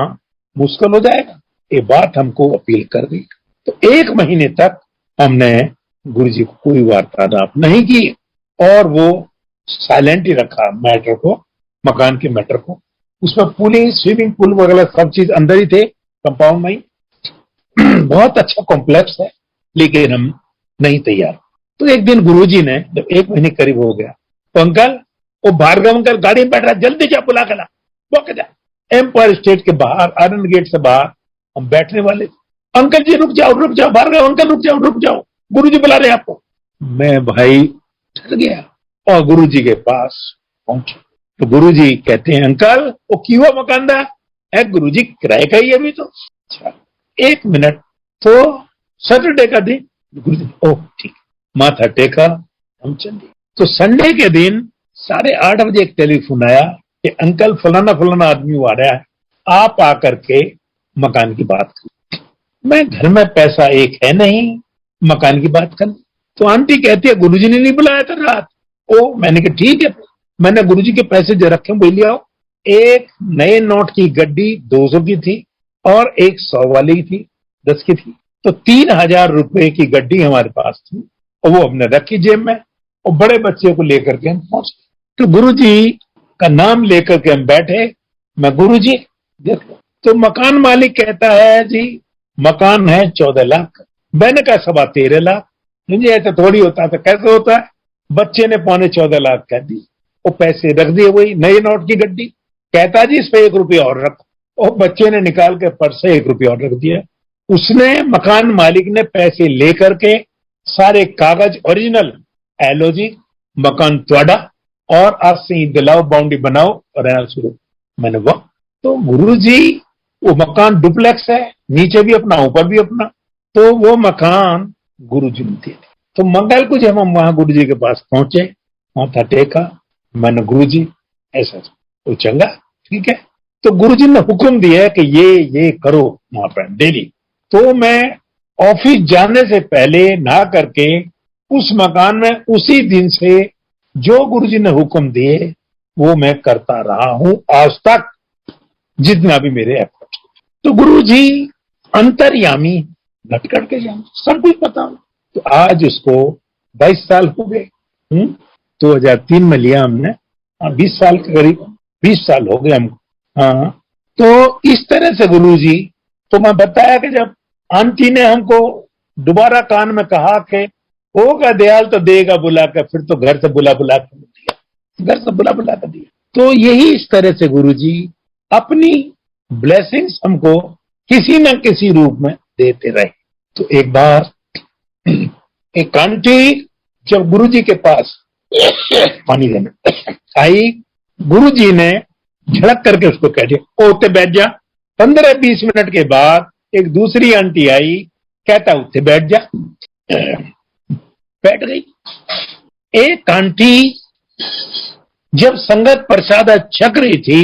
मुश्किल हो जाएगा। ये बात हमको अपील कर दी। तो 1 महीने तक हमने गुरुजी को कोई वार्तालाप नहीं की और वो साइलेंट ही रखा मैटर को, मकान के मैटर को। उसमें पूरी स्विमिंग पूल वगैरह सब चीज अंदर ही थे कंपाउंड में ही। बहुत अच्छा कॉम्प्लेक्स है, लेकिन हम नहीं तैयार। तो एक दिन गुरुजी ने, जब 1 महीने करीब हो गया, तो अंकल वो भार्गव अंकल गाड़ी में बैठ रहा, जल्दी जा बुला के ला, वो जा। एम्पायर स्टेट के बाहर, आयरन गेट से बाहर हम बैठने वाले थे। अंकल जी रुक जाओ भार्गव अंकल रुक जाओ, गुरुजी बुला रहे आपको। मैं भाई डर गया और गुरुजी के पास पहुंचा। तो गुरुजी कहते हैं अंकल वो क्यों मकान दा है? गुरुजी किराए का ही अभी तो। अच्छा 1 मिनट। तो सैटरडे का दिन गुरुजी, ओह ठीक, माथा टेका, हम चले। तो संडे के दिन 8:30 बजे एक टेलीफोन आया कि अंकल फलाना आदमी आ रहा है, आप आकर के मकान की बात करें। मैं घर में पैसा एक है नहीं मकान की बात करनी। तो आंटी कहती है गुरुजी ने नहीं बुलाया था रात। ओ मैंने कहा ठीक है, मैंने गुरुजी के पैसे जो रखे वो ले आओ। एक नए नोट की गड्डी 200 की थी और एक 100 वाली थी, 10 की थी। तो 3000 रुपए की गड्डी हमारे पास थी और वो हमने रखी जेब में और बड़े बच्चे को लेकर के हम पहुंच गए। तो गुरुजी का नाम लेकर के हम बैठे। मैं गुरुजी देखो, तो मकान मालिक कहता है जी मकान है 14 लाख। मैंने कहा 13.25 लाख। मुझे ऐसा थोड़ी होता था, कैसे होता है? बच्चे ने 14.25 लाख कह दी, वो पैसे रख दिए, वही नए नोट की गड्डी। कहता जी इस पे 1 रुपया और रखो, और बच्चे ने निकाल के पर्स से 1 रुपया और रख दिया। उसने, मकान मालिक ने पैसे लेकर के सारे कागज ओरिजिनल, एलओजी मकान त्वाड़ा और आज से ही दिलाओ, बाउंड्री बनाओ और रहना शुरू। मैंने वाह। तो गुरुजी वो मकान डुप्लेक्स है, नीचे भी अपना ऊपर भी अपना। तो वो मकान गुरुजी ने दे दिया। तो मंगल को जब हम वहां गुरुजी के पास पहुंचे, माथा टेका, मैंने गुरुजी ऐसा वो चंगा ठीक है। तो गुरुजी ने हुक्म दिया कि ये करो वहां पर डेली। तो मैं ऑफिस जाने से पहले नहा करके उस मकान में उसी दिन से जो गुरुजी ने हुक्म दिए वो मैं करता रहा हूं आज तक, जितना भी मेरे एफर्ट। तो गुरुजी अंतर्यामी, घट घट के जान सब कुछ पता हो। तो आज उसको 22 साल हो गए। 2003 में लिया हमने, 20 साल के करीब 20 साल हो गए हमको। हाँ, तो इस तरह से गुरुजी, तो मैं बताया कि जब आंटी ने हमको दोबारा कान में कहा कि होगा दयाल तो देगा बुला कर, फिर तो घर से बुला बुला कर दिया, घर से बुला बुला कर दिया। तो यही इस तरह से गुरुजी अपनी ब्लेसिंग्स हमको किसी न किसी रूप में देते रहे। तो एक बार एक आंटी जब गुरुजी के पास पानी देने आई, गुरुजी ने झड़क करके उसको कह दिया ओते बैठ जा। 15-20 मिनट के बाद एक दूसरी आंटी आई, कहता उठे बैठ जा, बैठ गई। एक आंटी जब संगत प्रसाद छक रही थी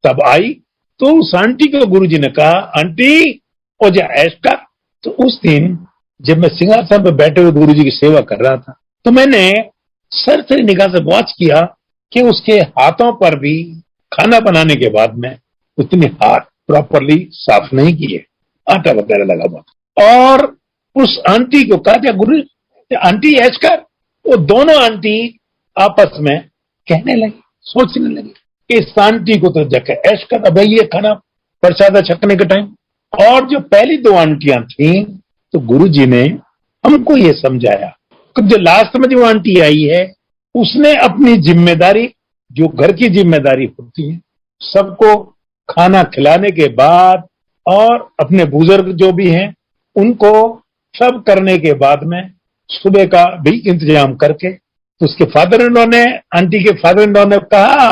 तब आई, तो उस आंटी को गुरुजी ने कहा आंटी ओ जा ऐश कर। तो उस दिन जब मैं सिंहासन पर बैठे हुए गुरुजी की सेवा कर रहा था, तो मैंने सर से निगाह से वॉच किया कि उसके हाथों पर भी खाना बनाने के बाद में उतने हाथ प्रॉपरली साफ नहीं किए, आटा वगैरह लगा हुआ। और उस आंटी को कहा था गुरु आंटी ऐश कर। वो दोनों आंटी आपस में कहने लगी, सोचने लगी इस आंटी को तो जगह ऐश कर, अब ये खाना प्रसाद छकने का टाइम। और जो पहली दो आंटियां थी, तो गुरुजी ने हमको ये समझाया कि जो लास्ट में जो आंटी आई है उसने अपनी जिम्मेदारी, जो घर की जिम्मेदारी होती है, सबको खाना खिलाने के बाद और अपने बुजुर्ग जो भी हैं उनको सब करने के बाद में सुबह का भी इंतजाम करके, तो उसके फादर इन लॉ ने, आंटी के फादर इन लॉ ने कहा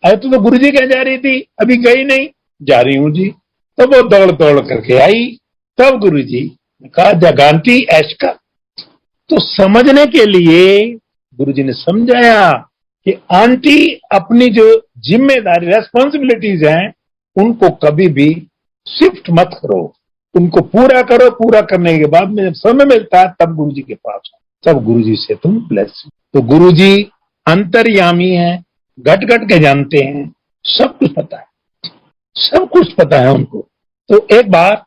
अरे तू तो गुरुजी कह जा रही थी, अभी गई नहीं। जा रही हूं जी। तो वो दौड़ दौड़ करके आई, तब गुरुजी ने कहा जगांती ऐश का। तो समझने के लिए गुरुजी ने समझाया कि आंटी अपनी जो जिम्मेदारी रेस्पॉन्सिबिलिटीज हैं उनको कभी भी शिफ्ट मत करो, उनको पूरा करो। पूरा करने के बाद में जब समय मिलता है तब गुरुजी के पास आओ, तब गुरुजी से तुम ब्लेस। तो गुरुजी अंतर्यामी है, घट घट के जानते हैं, सब कुछ पता है, सब कुछ पता है उनको। तो एक बार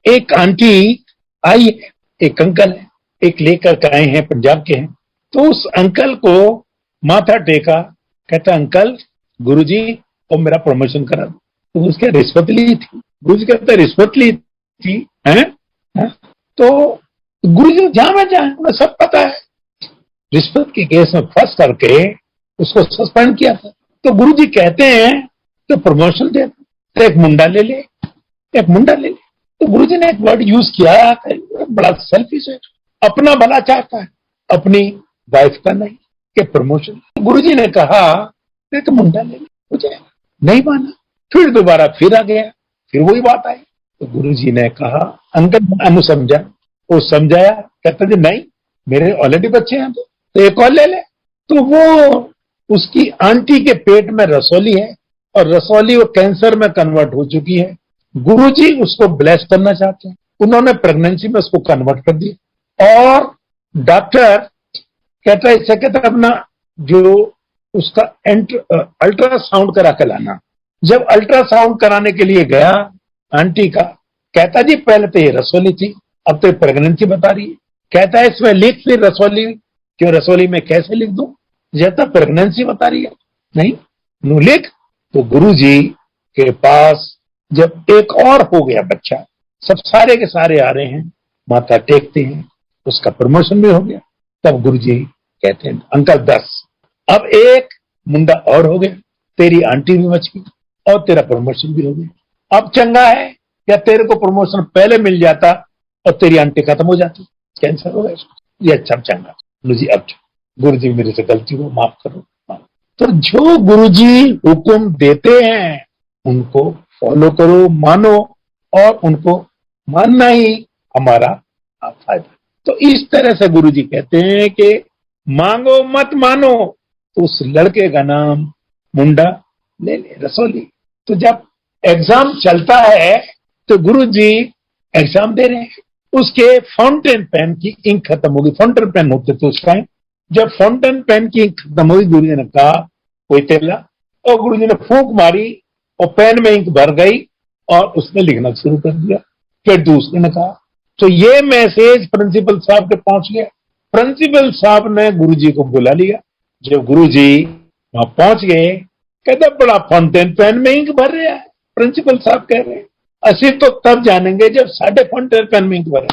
एक आंटी आई है, एक अंकल है, एक लेकर के आए हैं, पंजाब के हैं। तो उस अंकल को माथा टेका, कहता अंकल गुरुजी और मेरा प्रमोशन करा दो। तो उसके रिश्वत ली थी। गुरुजी कहते रिश्वत ली थी हैं? तो गुरुजी जहां में जाए उन्हें सब पता है। रिश्वत के केस में फंस करके उसको सस्पेंड किया था। तो गुरुजी कहते हैं तो प्रमोशन दे, तो एक मुंडा ले ले, एक मुंडा ले ले। तो गुरुजी ने एक वर्ड यूज किया, बड़ा सेल्फिश है, अपना भला चाहता है, अपनी वाइफ का नहीं, कि प्रमोशन। गुरुजी ने कहा एक मुंडा ले ले, हो जाएगा। नहीं माना, फिर दोबारा फिर आ गया, फिर वही बात आई। तो गुरुजी ने कहा अंकल अनु समझा, वो समझाया, कहता जी नहीं मेरे ऑलरेडी बच्चे हैं, तो एक और ले ले। तो वो उसकी आंटी के पेट में रसौली है और रसौली वो कैंसर में कन्वर्ट हो चुकी है। गुरुजी उसको ब्लेस करना चाहते हैं, उन्होंने प्रेगनेंसी में उसको कन्वर्ट कर दिया। और डॉक्टर कहता है इससे कहता अपना जो उसका अल्ट्रासाउंड करा के लाना। जब अल्ट्रासाउंड कराने के लिए गया आंटी का, कहता जी पहले तो ये रसौली थी, अब तो प्रेगनेंसी बता रही है। कहता है इसमें लिख फिर रसौली, क्यों रसौली में कैसे लिख दूं, जब तक प्रेगनेंसी बता रही है नहीं नू लिख। तो गुरुजी के पास जब एक और हो गया बच्चा, सब सारे के सारे आ रहे हैं, माथा टेकते हैं, उसका प्रमोशन भी हो गया। तब गुरुजी कहते हैं अंकल 10, अब एक मुंडा और हो गया, तेरी आंटी भी बच गई और तेरा प्रमोशन भी हो गया। अब चंगा है या तेरे को प्रमोशन पहले मिल जाता और तेरी आंटी खत्म हो जाती, कैंसर हो गया, ये अच्छा चंगा। गुरुजी अब गुरुजी मेरे से गलती हो माफ करो। तो जो गुरुजी हुक्म देते हैं उनको फॉलो करो, मानो, और उनको मानना ही हमारा फायदा। तो इस तरह से गुरु जी कहते हैं कि मांगो मत मानो। तो उस लड़के का नाम मुंडा ले ले रसोली। तो जब एग्जाम चलता है तो गुरु जी एग्जाम दे रहे हैं, उसके फाउंटेन पेन की इंक खत्म होगी। फाउंटेन पेन होते थे उस टाइम। जब फाउंटेन पेन की इंक खत्म हुई, गुरु जी ने कहा कोई तेला, और गुरु जी ने फूंक मारी और पेन में इंक भर गई और उसने लिखना शुरू कर दिया। फिर दूसरे ने कहा, तो ये मैसेज प्रिंसिपल साहब के पहुंच गया। प्रिंसिपल साहब ने गुरु जी को बुला लिया। जब गुरु जी वहां पहुंच गए, कहते बड़ा फाउंटेन पेन में इंक भर रहा है। प्रिंसिपल साहब कह रहे हैं, असि तो तब जानेंगे जब साढ़े फाउंटेन पेन में इंक भरे।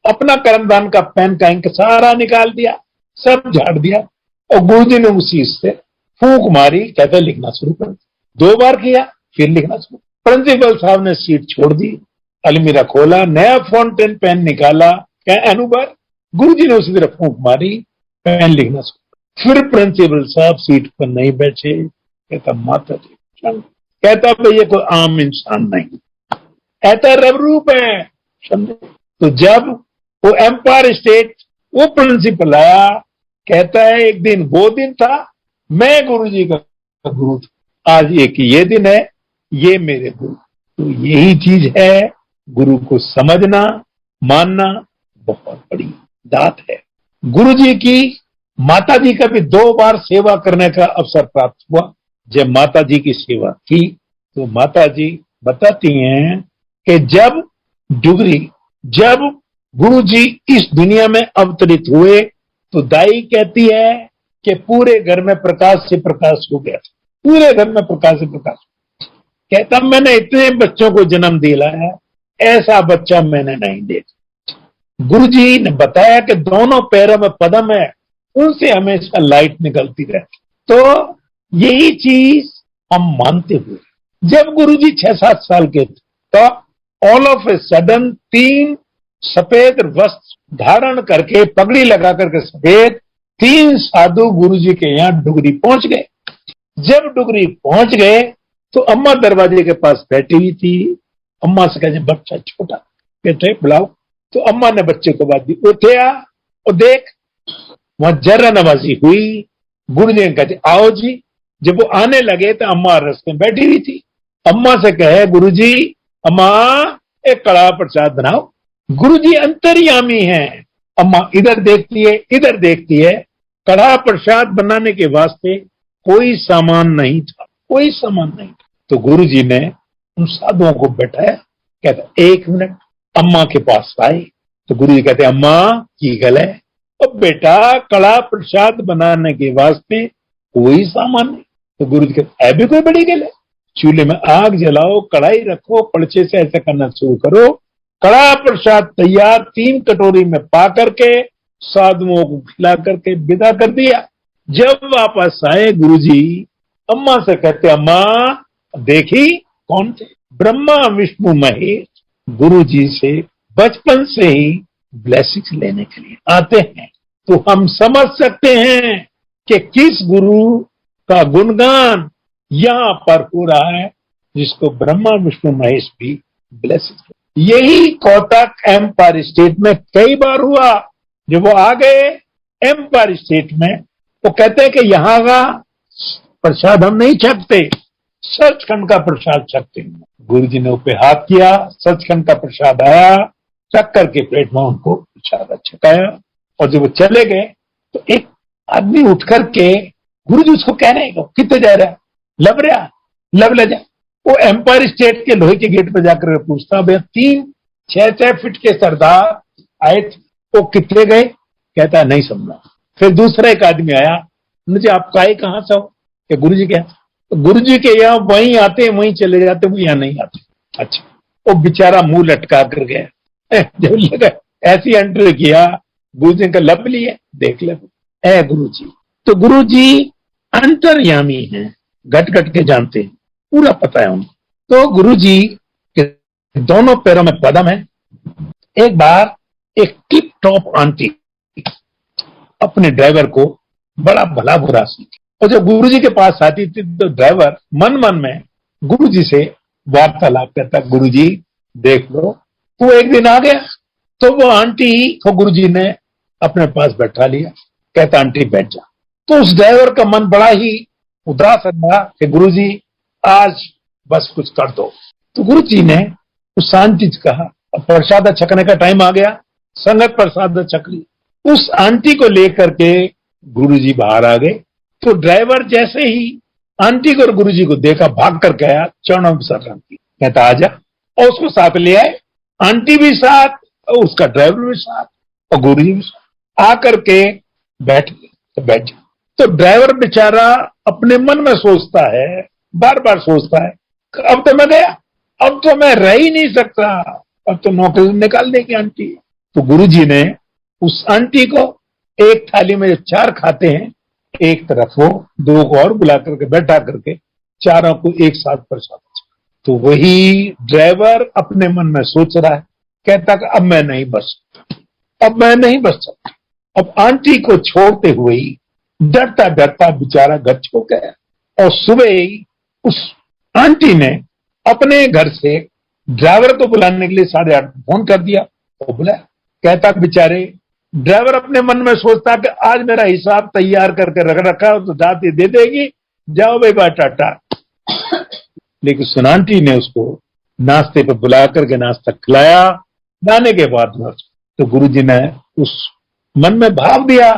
अपना कर्मदान का पेन का इंक सारा निकाल दिया, सब झाड़ दिया, और गुरु जी ने उसी से फूंक मारी। कहते लिखना शुरू कर दिया। 2 बार किया, फिर लिखना शुरू। प्रिंसिपल साहब ने सीट छोड़ दी, अलमीरा खोला, नया फाउंटेन पेन निकाला, क्या अनुबार, गुरु जी ने उसी तरह फूंक मारी, पेन लिखना शुरू। फिर प्रिंसिपल साहब सीट पर नहीं बैठे। कहता माता जी, कहता भाई ये कोई आम इंसान नहीं, ऐसा रब रूप है, समझे। तो जब वो एम्पायर स्टेट वो प्रिंसिपल आया, कहता है एक दिन वो दिन था, मैं गुरु जी का गुरु था, आज एक ये दिन है, ये मेरे गुरु। तो यही चीज है, गुरु को समझना मानना बहुत बड़ी दात है। गुरु जी की माता जी का भी 2 बार सेवा करने का अवसर प्राप्त हुआ। जब माता जी की सेवा की तो माता जी बताती हैं कि जब गुरु जी इस दुनिया में अवतरित हुए तो दाई कहती है कि पूरे घर में प्रकाश से प्रकाश हो गया, पूरे घर में प्रकाश से प्रकाश। कहता मैंने इतने बच्चों को जन्म दिलाया, ऐसा बच्चा मैंने नहीं देखा। गुरु जी ने बताया कि दोनों पैरों में पदम है, उनसे हमेशा लाइट निकलती रहती। तो यही चीज हम मानते हुए जब गुरु जी 6-7 साल के थे तो ऑल ऑफ ए सडन 3 सफेद वस्त्र धारण करके, पगड़ी लगा करके सफेद, 3 साधु गुरु जी के यहाँ डुगरी पहुंच गए। जब डुगरी पहुंच गए तो अम्मा दरवाजे के पास बैठी हुई थी। अम्मा से कहे बच्चा छोटा, बेटे बुलाओ। तो अम्मा ने बच्चे को बात दी, उठे आ और देख, वहां जर्रा नवाजी हुई। गुरु जी ने कहते आओ जी। जब वो आने लगे तो अम्मा रस्ते में बैठी हुई थी। अम्मा से कहे गुरु जी, अम्मा एक कड़ा प्रसाद बनाओ। गुरु जी अंतर्यामी हैं। अम्मा इधर देखती है, इधर देखती है। कड़ा प्रसाद बनाने के वास्ते कोई सामान नहीं था, कोई सामान नहीं था। तो गुरु जी ने उन साधुओं को बैठाया। कहता 1 मिनट। अम्मा के पास आए तो गुरु जी कहते अम्मा की गल है। अब बेटा कड़ा प्रसाद बनाने के वास्ते कोई सामान नहीं। तो गुरु जी कहते है भी कोई बड़ी गल है, चूल्हे में आग जलाओ, कढ़ाई रखो, पड़चे से ऐसा करना शुरू करो। कड़ा प्रसाद तैयार 3 कटोरी में पा करके साधुओं को खिला करके विदा कर दिया। जब वापस आए गुरुजी अम्मा से कहते अम्मा देखी कौन थे? ब्रह्मा विष्णु महेश गुरु जी से बचपन से ही ब्लेसिंग्स लेने के लिए आते हैं। तो हम समझ सकते हैं कि किस गुरु का गुणगान यहां पर हो रहा है, जिसको ब्रह्मा विष्णु महेश भी ब्लेसिंग्स। यही कोटक एम्पायर स्टेट में कई बार हुआ। जब वो आ गए एम्पायर स्टेट में, वो कहते हैं कि यहां का प्रसाद हम नहीं छकते, सचखंड का प्रसाद छकते हैं। गुरु जी ने ऊपर हाथ किया, सचखंड का प्रसाद आया, चक करके प्लेट में उनको प्रसाद छकाया। और जब वो चले गए तो एक आदमी उठ करके, गुरु जी उसको कह रहे हैं कितने जा रहा है, लब रहा, लब ले जा। वो एम्पायर स्टेट के लोहे के गेट पर जाकर पूछता भैया 3-6 फीट के सरदार आए थे, वो कितने गए? कहता है नहीं समझा। फिर दूसरा एक आदमी आया, मुझे आपका ही कहां से हो? गुरु जी क्या? तो गुरु जी के यहाँ वहीं आते वहीं चले जाते, वो यहाँ नहीं आते। अच्छा, वो बेचारा मुंह लटका कर गया। जब लगा ऐसी एंट्री किया, गुरु जी का लब लिए, देख ले ए गुरु जी। तो गुरु जी अंतर्यामी हैं, घट घट के जानते हैं, पूरा पता है उनको। तो गुरु जी के दोनों पैरों में पदम है। एक बार एक टिप टॉप आंटी अपने ड्राइवर को बड़ा भला बुरा सी, और जब गुरु जी के पास आती थी तो ड्राइवर मन मन में गुरु जी से वार्तालाप करता, गुरुजी देख लो। वो एक दिन आ गया तो वो आंटी को गुरुजी ने अपने पास बैठा लिया, कहता आंटी बैठ जा। तो उस ड्राइवर का मन बड़ा ही उदास रहा कि गुरुजी आज बस कुछ कर दो। तो गुरुजी ने उस आंटी से कहा, अब प्रसाद छकने का टाइम आ गया, संगत प्रसाद छक ली। उस आंटी को लेकर के गुरुजी बाहर आ गए। तो ड्राइवर जैसे ही आंटी को और गुरुजी को देखा, भाग करके आया, चरणों में सर रखी, कहता आजा, और उसको साथ ले आए। आंटी भी साथ और उसका ड्राइवर भी साथ और गुरुजी भी साथ आकर के बैठ गए। तो बैठ जा। तो ड्राइवर बेचारा अपने मन में सोचता है, बार बार सोचता है, अब तो मैं गया, अब तो मैं रह ही नहीं सकता, अब तो नौकरी निकाल देगी आंटी। तो गुरुजी ने उस आंटी को एक थाली में 4 खाते हैं, एक तरफ वो 2 को और बुला करके बैठा करके चारों को एक साथ प्रसाद। तो वही ड्राइवर अपने मन में सोच रहा है, कहता कि अब मैं नहीं बच सकता, अब मैं नहीं बच सकता। अब आंटी को छोड़ते हुए ही डरता डरता बेचारा घर छोड़ गया। और सुबह ही उस आंटी ने अपने घर से ड्राइवर को बुलाने के लिए 8:30 फोन कर दिया। वो बुलाया, कहता बेचारे ड्राइवर अपने मन में सोचता कि आज मेरा हिसाब तैयार करके रख रखा है तो जाती दे देगी, जाओ भाई बा टाटा। लेकिन सुनांटी ने उसको नाश्ते पे बुला करके नाश्ता खिलाया। लाने के बाद तो गुरुजी ने उस मन में भाव दिया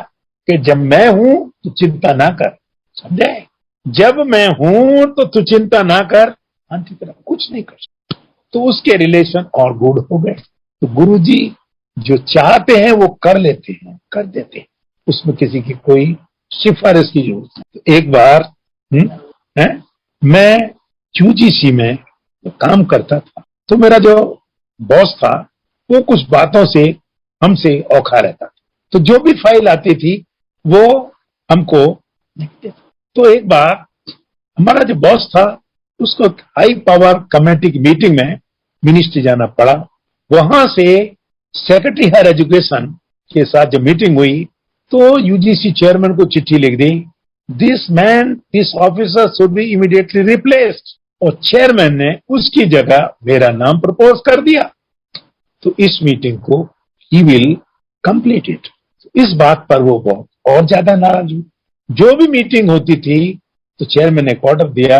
कि जब मैं हूं तो चिंता ना कर, समझे, जब मैं हूं तो तू चिंता ना कर, आंटी तरफ कुछ नहीं कर सकता। तो उसके रिलेशन और गुड हो गए। तो गुरुजी जो चाहते हैं वो कर लेते हैं, कर देते हैं, उसमें किसी की कोई सिफारिश की जरूरत नहीं। तो एक बार मैं यूजीसी में काम करता था, तो मेरा जो बॉस था वो कुछ बातों से हमसे औखा रहता था। तो जो भी फाइल आती थी वो हमको लिखते थे। तो एक बार हमारा जो बॉस था उसको हाई पावर कमेटी की मीटिंग में मिनिस्ट्री जाना पड़ा। वहां से सेक्रेटरी हायर एजुकेशन के साथ जब मीटिंग हुई तो यूजीसी चेयरमैन को चिट्ठी लिख दी, this officer should be immediately replaced. और चेयरमैन ने उसकी जगह मेरा नाम प्रपोज कर दिया। तो इस मीटिंग को ही विल कंप्लीट इट। इस बात पर वो बहुत और ज्यादा नाराज हुई। जो भी मीटिंग होती थी तो चेयरमैन ने ऑर्डर दिया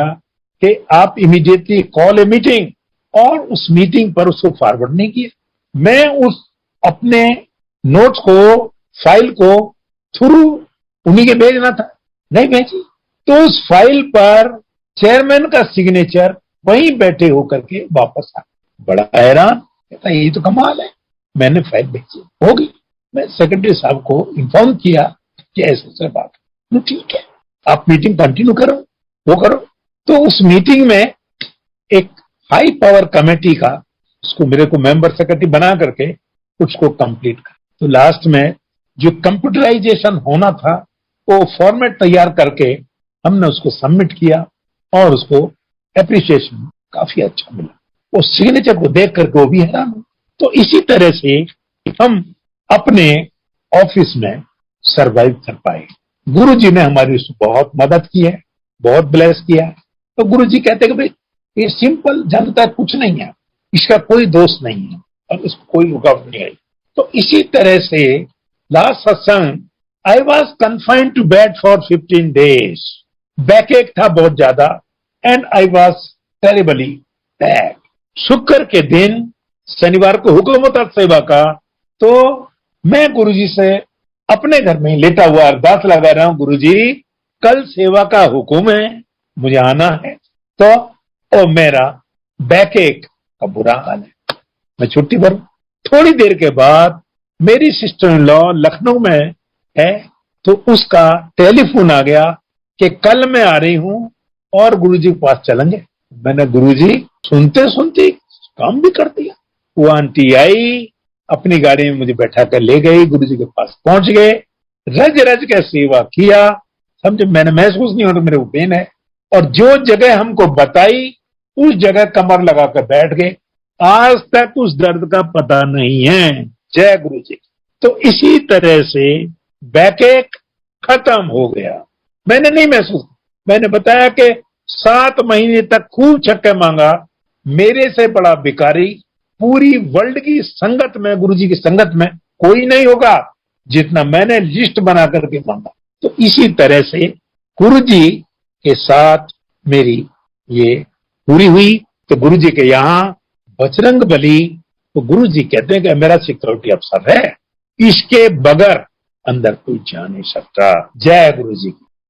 कि आप इमीडिएटली कॉल ए मीटिंग, और उस मीटिंग पर उसको फॉरवर्ड नहीं किया। मैं उस अपने नोट्स को, फाइल को थ्रू उन्हीं के भेजना था, नहीं भेजी। तो उस फाइल पर चेयरमैन का सिग्नेचर वहीं बैठे होकर के वापस आ। बड़ा हैरान, कहता ये तो कमाल है, मैंने फाइल भेजी होगी। मैं सेक्रेटरी साहब को इन्फॉर्म किया कि ऐसे बात, तो ठीक है आप मीटिंग कंटिन्यू करो, वो करो। तो उस मीटिंग में एक हाई पावर कमेटी का उसको मेरे को मेंबर सेक्रेटरी बना करके उसको कंप्लीट कर। तो लास्ट में जो कंप्यूटराइजेशन होना था वो फॉर्मेट तैयार करके हमने उसको सबमिट किया और उसको एप्रिसिएशन काफी अच्छा मिला। वो सिग्नेचर को देख करके वो भी हैरान हो। तो इसी तरह से हम अपने ऑफिस में सरवाइव कर पाए। गुरुजी ने हमारी उसको बहुत मदद की है, बहुत ब्लेस किया है। तो गुरुजी कहते कि भाई ये सिंपल जनता कुछ नहीं है, इसका कोई दोष नहीं है और इसको कोई रुकावट नहीं आई। तो इसी तरह से last satsang I was confined to bed for 15 days। Backache था बहुत ज्यादा and I was terribly bad. शुक्र के दिन शनिवार को हुक्म होता सेवा का, तो मैं गुरुजी से अपने घर में लेटा हुआ अरदास लगा रहा हूं, गुरुजी कल सेवा का हुक्म है, मुझे आना है। तो और मेरा बैकएक का बुरा हाल है, मैं छुट्टी पर। थोड़ी देर के बाद मेरी सिस्टर इन लॉ लखनऊ में है, तो उसका टेलीफोन आ गया कि कल मैं आ रही हूं और गुरुजी के पास चलेंगे। मैंने गुरुजी सुनते सुनते काम भी कर दिया। वो आंटी आई, अपनी गाड़ी में मुझे बैठा कर ले गई, गुरुजी के पास पहुंच गए, रज रज के सेवा किया। समझे, मैंने महसूस नहीं होता मेरे को पेन है। और जो जगह हमको बताई उस जगह कमर लगा कर बैठ गए। आज तक उस दर्द का पता नहीं है। जय गुरु जी। तो इसी तरह से बैकएक खत्म हो गया। मैंने नहीं महसूस, मैंने बताया कि 7 महीने तक खूब छक्के मांगा, मेरे से बड़ा भिखारी पूरी वर्ल्ड की संगत में, गुरु जी की संगत में कोई नहीं होगा जितना मैंने लिस्ट बना करके मांगा। तो इसी तरह से गुरु जी के साथ मेरी ये पूरी हुई। तो गुरु जी के यहाँ बजरंग बली, तो गुरु जी कहते हैं कि मेरा सिक्योरिटी अफसर है, इसके बगैर अंदर कोई जा नहीं सकता। जय गुरु जी की।